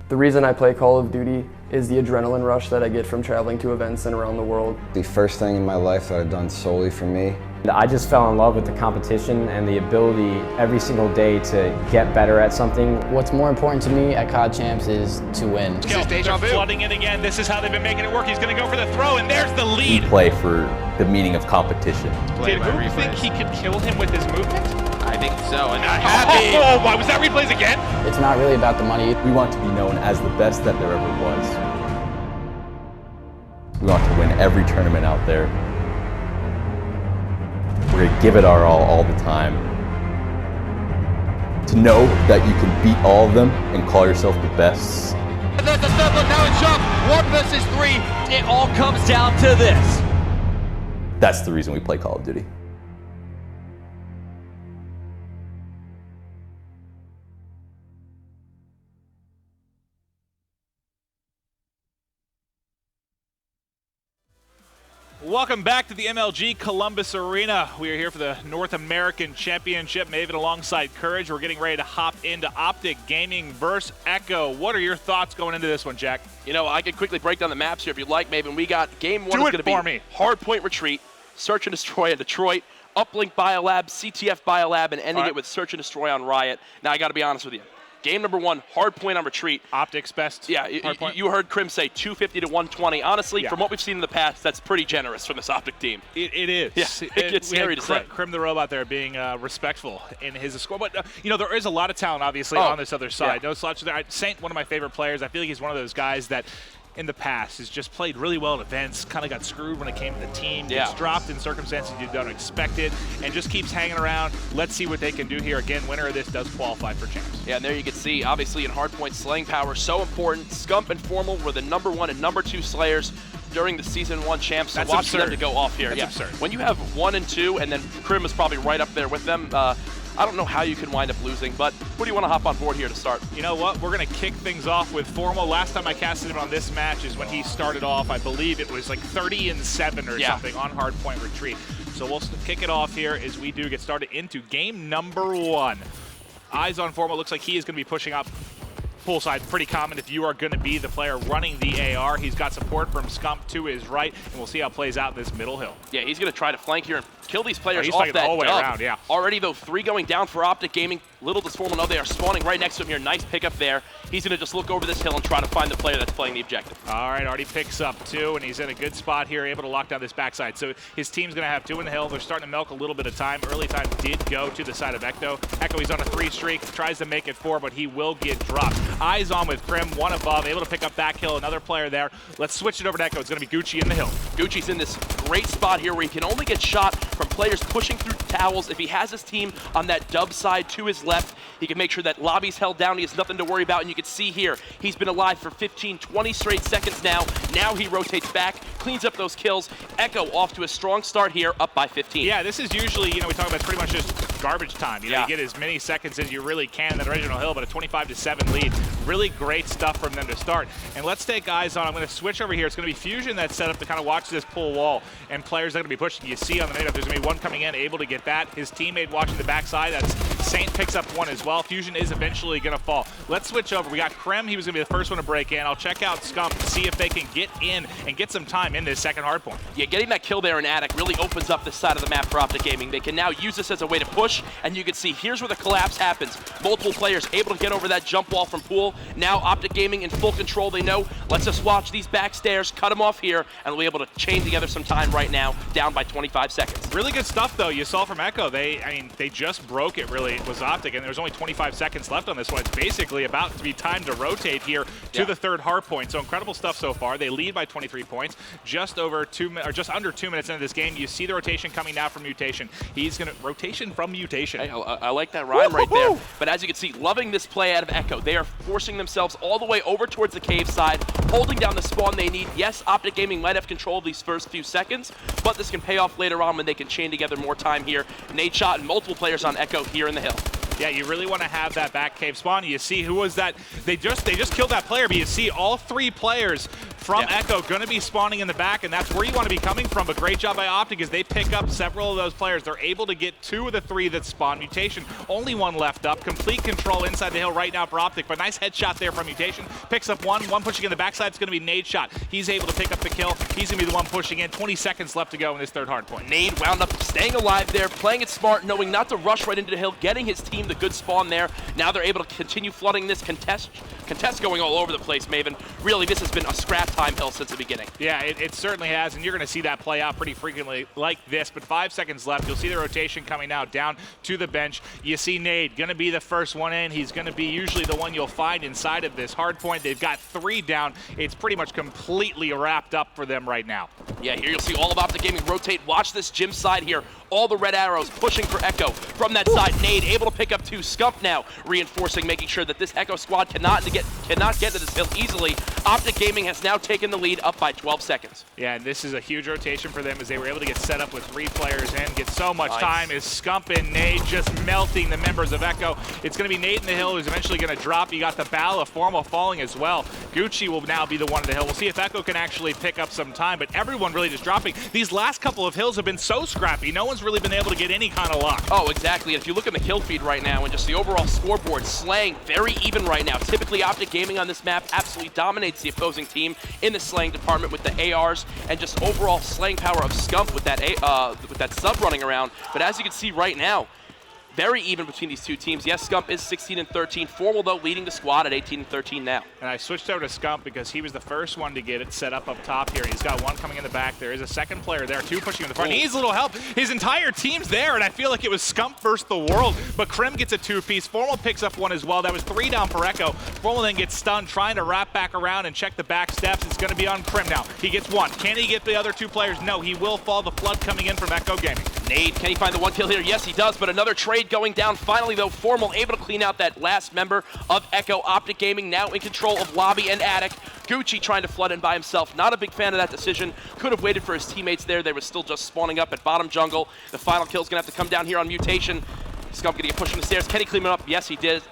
The reason I play Call of Duty is the adrenaline rush that I get from traveling to events and around the world. The first thing in my life that I've done solely for me. I just fell in love with the competition and the ability every single day to get better at something. What's more important to me at COD Champs is to win. This is deja vu. Flooding in again. This is how they've been making it work. He's going to go for the throw, and there's the lead. We play for the meaning of competition. Did Hoop think he could kill him with his movement? I think so, and not happy. Oh, why was that replays again? It's not really about the money. We want to be known as the best that there ever was. We want to win every tournament out there. We're going to give it our all the time. To know that you can beat all of them and call yourself the best. And there's the third one now in shot. 1 versus 3. It all comes down to this. That's the reason we play Call of Duty. Welcome back to the MLG Columbus Arena. We are here for the North American Championship. Maven alongside Courage. We're getting ready to hop into Optic Gaming versus Echo. What are your thoughts going into this one, Jack? You know, I could quickly break down the maps here if you'd like, Maven. We got game one is going to be Hardpoint Retreat, Search and Destroy in Detroit, Uplink Biolab, CTF Biolab, and ending it with Search and Destroy on Riot. Now, I got to be honest with you. Game number one, Hardpoint on Retreat. Optic's best. Yeah, you heard Krim say 250 to 120. Honestly, from what we've seen in the past, that's pretty generous from this Optic team. It is. Yeah, it gets scary to say. Krim the robot there being respectful in his score. But, you know, there is a lot of talent, obviously, on this other side. No slouch there. Saint, one of my favorite players. I feel like he's one of those guys that in the past has just played really well at events, kind of got screwed when it came to the team, gets dropped in circumstances you don't expect it, and just keeps hanging around. Let's see what they can do here. Again, winner of this does qualify for champs. Yeah, and there you can see, obviously in Hardpoint, slaying power so important. Scump and Formal were the #1 and #2 slayers during the Season 1 champs, so watch them to go off here. That's absurd. When you have 1 and 2, and then Krim is probably right up there with them, I don't know how you can wind up losing, but who do you want to hop on board here to start? You know what? We're going to kick things off with Formal. Last time I casted him on this match is when he started off. I believe it was like 30-7 or something on Hardpoint Retreat. So we'll kick it off here as we do get started into game number 1. Eyes on Formal. Looks like he is going to be pushing up poolside. Pretty common if you are going to be the player running the AR. He's got support from Scump to his right, and we'll see how it plays out in this middle hill. Yeah, he's going to try to flank here and kill these players he's off that all the way around, Already, though, 3 going down for Optic Gaming. Little does Formal know they are spawning right next to him here. Nice pickup there. He's going to just look over this hill and try to find the player that's playing the objective. All right, already picks up 2, and he's in a good spot here, able to lock down this backside. So his team's going to have 2 in the hill. They're starting to milk a little bit of time. Early time did go to the side of Ecto. Echo, he's on a 3 streak, tries to make it 4, but he will get dropped. Eyes on with Krim, 1 above, able to pick up back hill. Another player there. Let's switch it over to Echo. It's going to be Gucci in the hill. Gucci's in this great spot here where he can only get shot from players pushing through towels. If he has his team on that dub side to his left, he can make sure that lobby's held down. He has nothing to worry about, and you can see here, he's been alive for 15, 20 straight seconds now. Now he rotates back, cleans up those kills. Echo off to a strong start here, up by 15. Yeah, this is usually, you know, we talk about pretty much just garbage time. You know, you get as many seconds as you really can in that original hill, but a 25-7 lead. Really great stuff from them to start. And let's take eyes on, I'm going to switch over here. It's going to be Fusion that's set up to kind of watch this pull wall, and players are going to be pushing. You see on the map, there's going to be 1 coming in, able to get that. His teammate watching the backside, that's Saint picks up 1 as well. Fusion is eventually going to fall. Let's switch over. We got Krem, he was going to be the first one to break in. I'll check out Scump to see if they can get in and get some time in this second hardpoint. Yeah, getting that kill there in Attic really opens up this side of the map for Optic Gaming. They can now use this as a way to push, and you can see here's where the collapse happens. Multiple players able to get over that jump wall from Pool. Now Optic Gaming in full control. They know, let's just watch these back stairs, cut them off here, and we'll be able to chain together some time right now, down by 25 seconds. Really good stuff, though. You saw from Echo, they just broke it, really. It was Optic, and there's only 25 seconds left on this one. It's basically about to be time to rotate here to the third hard point. So incredible stuff so far. They lead by 23 points, just under 2 minutes into this game. You see the rotation coming now from Mutation. He's going to rotation from Mutation. Hey, I like that rhyme right there. But as you can see, loving this play out of Echo. They are forcing themselves all the way over towards the cave side, holding down the spawn they need. Yes, Optic Gaming might have control of these first few seconds, but this can pay off later on when they can chain together more time here. Nade shot and multiple players on Echo here in the hill. Yeah, you really want to have that back cave spawn. You see who was that? They just killed that player, but you see all 3 players from Echo going to be spawning in the back, and that's where you want to be coming from. But great job by Optic as they pick up several of those players. They're able to get 2 of the 3 that spawn. Mutation, only 1 left up. Complete control inside the hill right now for Optic, but nice headshot there from Mutation. Picks up one pushing in the backside. It's going to be Nade shot. He's able to pick up the kill. He's going to be the one pushing in. 20 seconds left to go in this third hard point. Nade wound up staying alive there, playing it smart, knowing not to rush right into the hill, getting his team the good spawn there. Now they're able to continue flooding this contest going all over the place, Maven. Really, this has been a scrap time hill since the beginning. Yeah, it certainly has, and you're going to see that play out pretty frequently like this, but 5 seconds left. You'll see the rotation coming now down to the bench. You see Nade going to be the first one in. He's going to be usually the one you'll find inside of this hard point. They've got 3 down. It's pretty much completely wrapped up for them right now. Yeah, here you'll see all of Optic Gaming rotate. Watch this gym side here. All the red arrows pushing for Echo. From that side, Nade able to pick up 2. Scump now reinforcing, making sure that this Echo squad cannot get to this hill easily. Optic Gaming has now taken the lead up by 12 seconds. Yeah, and this is a huge rotation for them as they were able to get set up with 3 players in, get so much time as Scump and Nade just melting the members of Echo. It's going to be Nade in the hill who's eventually going to drop. You got the Battle of Formal falling as well. Gucci will now be the one in the hill. We'll see if Echo can actually pick up some time, but everyone really just dropping. These last couple of hills have been so scrappy. No one's really been able to get any kind of luck. Oh, exactly. And if you look at the kill feed right now and just the overall scoreboard, slaying very even right now. Typically, Optic Gaming on this map absolutely dominates the opposing team in the slaying department with the ARs and just overall slaying power of Scump with that sub running around. But as you can see right now, very even between these 2 teams. Yes, Scump is 16-13. Formal, though, leading the squad at 18-13 now. And I switched over to Scump because he was the first one to get it set up top here. He's got 1 coming in the back. There is a second player there, 2 pushing in the front. He needs a little help. His entire team's there, and I feel like it was Scump versus the world. But Krim gets a 2-piece. Formal picks up 1 as well. That was 3 down for Echo. Formal then gets stunned, trying to wrap back around and check the back steps. It's going to be on Krim now. He gets 1. Can he get the other 2 players? No, he will fall. The flood coming in from Echo Gaming. Nade, can he find the 1 kill here? Yes, he does, but another trade going down. Finally, though, Formal able to clean out that last member of Echo. Optic Gaming now in control of lobby and attic. Gucci trying to flood in by himself. Not a big fan of that decision. Could have waited for his teammates there. They were still just spawning up at bottom jungle. The final kill's going to have to come down here on Mutation. Scump going to get pushed from the stairs. Can he clean it up? Yes, he does.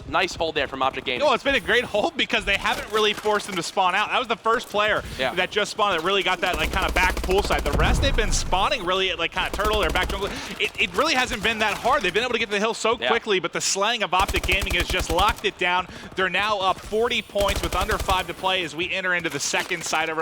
Nice hold there from Optic Gaming. No, it's been a great hold because they haven't really forced him to spawn out. That was the first player that just spawned that really got that kind of back pool side. The rest they've been spawning really at kind of turtle or back jungle. It really hasn't been that hard. They've been able to get to the hill so quickly, but the slaying of Optic Gaming has just locked it down. They're now up 40 points with under 5 to play as we enter into the second side of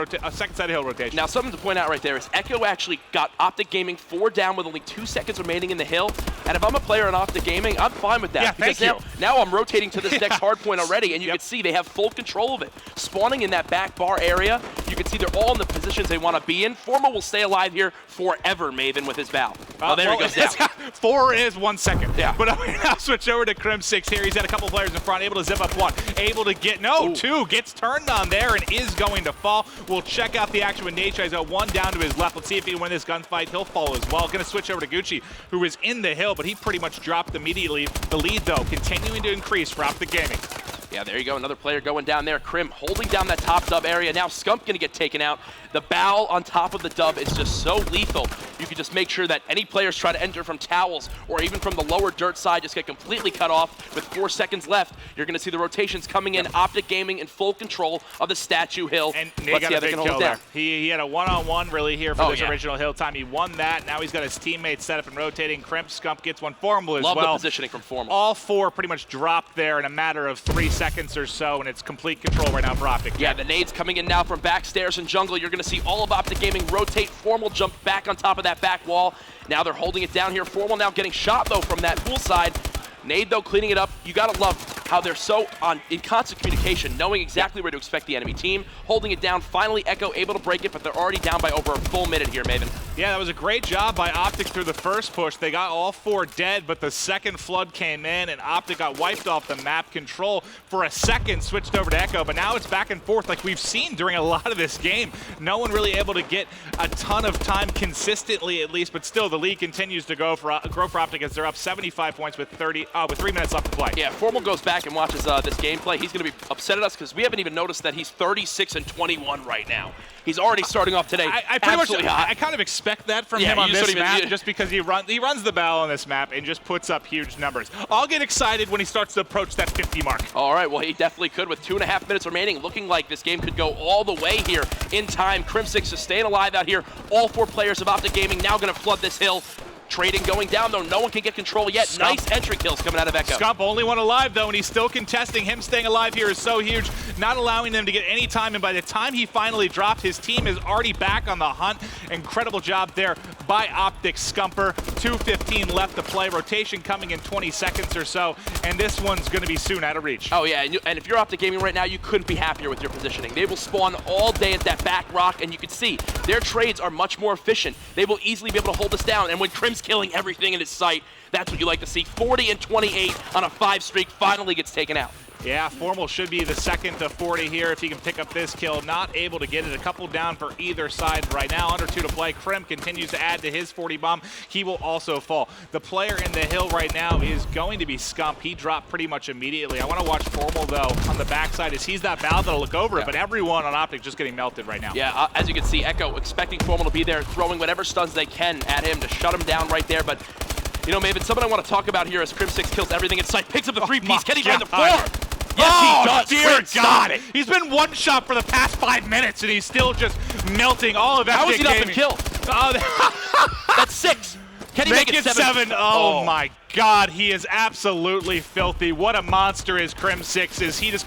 hill rotation. Now, something to point out right there is Echo actually got Optic Gaming 4 down with only 2 seconds remaining in the hill. And if I'm a player in Optic Gaming, I'm fine with that. Yeah, because now I'm rotating to this next hard point already, and you can see they have full control of it. Spawning in that back bar area, you can see they're all in the positions they want to be in. Formal will stay alive here forever, Maven, with his bow. Oh, there he goes down. 4 is 1 second. Yeah. But I'll switch over to Krim 6 here. He's had a couple players in front, able to zip up 1. Able to get, 2. Gets turned on there and is going to fall. We'll check out the action with Nate. He's got 1 down to his left. Let's see if he can win this gunfight. He'll fall as well. Going to switch over to Gucci, who is in the hill, but he pretty much dropped immediately. The lead, though, continuing to increase for Optic Gaming. Yeah, there you go. Another player going down there. Krim holding down that top dub area. Now Scump going to get taken out. The bow on top of the dub is just so lethal. You can just make sure that any players try to enter from towels or even from the lower dirt side just get completely cut off with 4 seconds left. You're going to see the rotations coming in. Optic Gaming in full control of the Statue Hill. And Nate got a big kill there. He had a one-on-one really here for this original hill time. He won that. Now he's got his teammates set up and rotating. Krim, Scump gets 1. Formal as well. Love the positioning from Formal. All 4 pretty much dropped there in a matter of 3 seconds or so, and it's complete control right now for Optic. Yeah, the nades coming in now from backstairs and jungle. You're going to see all of Optic Gaming rotate. Formal jump back on top of that back wall. Now they're holding it down here. Formal now getting shot, though, from that pool side. Nade, though, cleaning it up. You got to love how they're so in constant communication, knowing exactly where to expect the enemy team, holding it down. Finally, Echo able to break it, but they're already down by over a full minute here, Maven. Yeah, that was a great job by Optic through the first push. They got all 4 dead, but the second flood came in, and Optic got wiped off the map. Control for a second switched over to Echo, but now it's back and forth like we've seen during a lot of this game. No one really able to get a ton of time consistently, at least, but still the lead continues to grow for Optic as they're up 75 points with 3 minutes left to play. Yeah, Formal goes back and watches this gameplay. He's going to be upset at us because we haven't even noticed that he's 36-21 right now. He's already starting off today. I kind of expected expect that from Yeah, him on you just this don't even- map, just because he runs the battle on this map and just puts up huge numbers. I'll get excited when he starts to approach that 50 mark. All right, well, he definitely could with 2.5 minutes remaining. Looking like this game could go all the way here in time. Crimsix is staying alive out here. All 4 players of Optic Gaming now going to flood this hill. Trading going down, though. No one can get control yet. Scump. Nice entry kills coming out of Echo. Scump only one alive, though, and he's still contesting. Him staying alive here is so huge, not allowing them to get any time. And by the time he finally dropped, his team is already back on the hunt. Incredible job there by Optic Scumper. 2:15 left to play. Rotation coming in 20 seconds or so, and this one's going to be soon out of reach. Oh, yeah, and if you're Optic Gaming right now, you couldn't be happier with your positioning. They will spawn all day at that back rock, and you can see their trades are much more efficient. They will easily be able to hold us down, and when Crim's killing everything in his sight, that's what you like to see. 40 and 28 on a 5 streak finally gets taken out. Yeah, Formal should be the second to 40 here if he can pick up this kill. Not able to get it. A couple down for either side right now. Under 2 to play. Krim continues to add to his 40 bomb. He will also fall. The player in the hill right now is going to be Scump. He dropped pretty much immediately. I want to watch Formal, though, on the backside as he's that bow that'll look over it, but everyone on Optic just getting melted right now. Yeah, as you can see, Echo expecting Formal to be there, throwing whatever stuns they can at him to shut him down right there, but you know, Maven, something I want to talk about here as Crim6 kills everything in sight, picks up the 3-piece. Can he find the 4? Yes, he does. Dear Crim, God. stop it. He's been one shot for the past 5 minutes, and he's still just melting all of How Optic has he not been Gaming. killed? That's 6. Can he make it 7? Oh my God, he is absolutely filthy. What a monster is Crim6 is. He just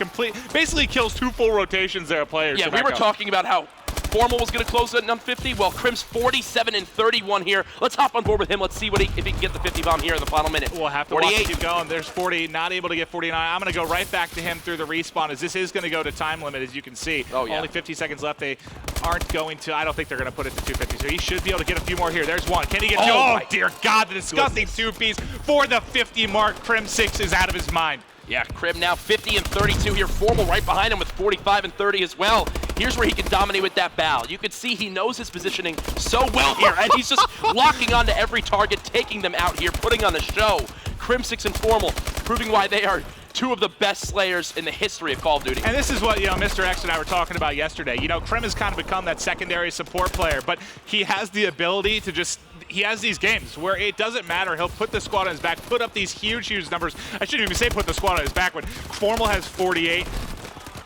basically kills 2 full rotations there of players. Yeah, we were talking about how Formal was going to close at 50. Well, Crim's 47 and 31 here. Let's hop on board with him. Let's see if he can get the 50 bomb here in the final minute. We'll have to watch it keep going. There's 40, not able to get 49. I'm going to go right back to him through the respawn as this is going to go to time limit, as you can see. Oh, yeah. Only 50 seconds left. They aren't going to, I don't think they're going to put it to 250, so he should be able to get a few more here. There's one. Can he get two? Oh, dear God, the disgusting 2-piece for the 50 mark. Crim6 is out of his mind. Yeah, Crim now 50 and 32 here. Formal right behind him with 45 and 30 as well. Here's where he can dominate with that bow. You can see he knows his positioning so well here, and he's just locking onto every target, taking them out here, putting on the show. Crim6 and Formal proving why they are 2 of the best slayers in the history of Call of Duty. And this is what, Mr. X and I were talking about yesterday. Krim has kind of become that secondary support player, but he has the ability to just, he has these games where it doesn't matter. He'll put the squad on his back, put up these huge, huge numbers. I shouldn't even say put the squad on his back, but Formal has 48.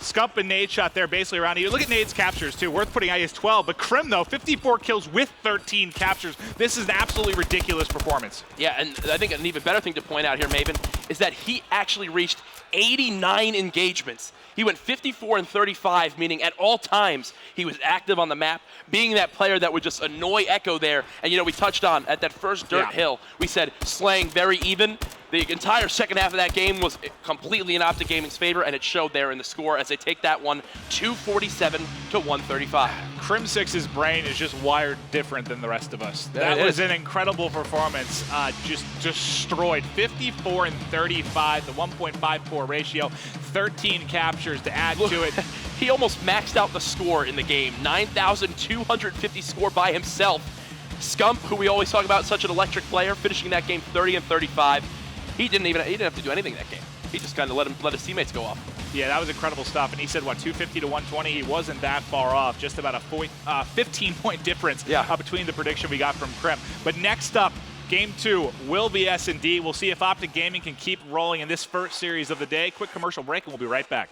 Scump and Nade shot there basically around you. Look at Nade's captures too, worth putting out. He has 12, but Crim though, 54 kills with 13 captures. This is an absolutely ridiculous performance. Yeah, and I think an even better thing to point out here, Maven, is that he actually reached 89 engagements. He went 54 and 35, meaning at all times he was active on the map, being that player that would just annoy Echo there. And we touched on at that first dirt hill, we said slaying very even. The entire second half of that game was completely in Optic Gaming's favor, and it showed there in the score as they take that one 247 to 135. Crim6's brain is just wired different than the rest of us. That was an incredible performance. Just destroyed. 54 and 35, the 1.54 ratio, 13 captures to add to it. He almost maxed out the score in the game. 9,250 score by himself. Scump, who we always talk about, such an electric player, finishing that game 30 and 35. He didn't have to do anything that game. He just kind of let his teammates go off. Yeah, that was incredible stuff. And he said, 250 to 120? He wasn't that far off. Just about a 15-point difference between the prediction we got from Crim. But next up, Game 2 will be S&D. We'll see if Optic Gaming can keep rolling in this first series of the day. Quick commercial break, and we'll be right back.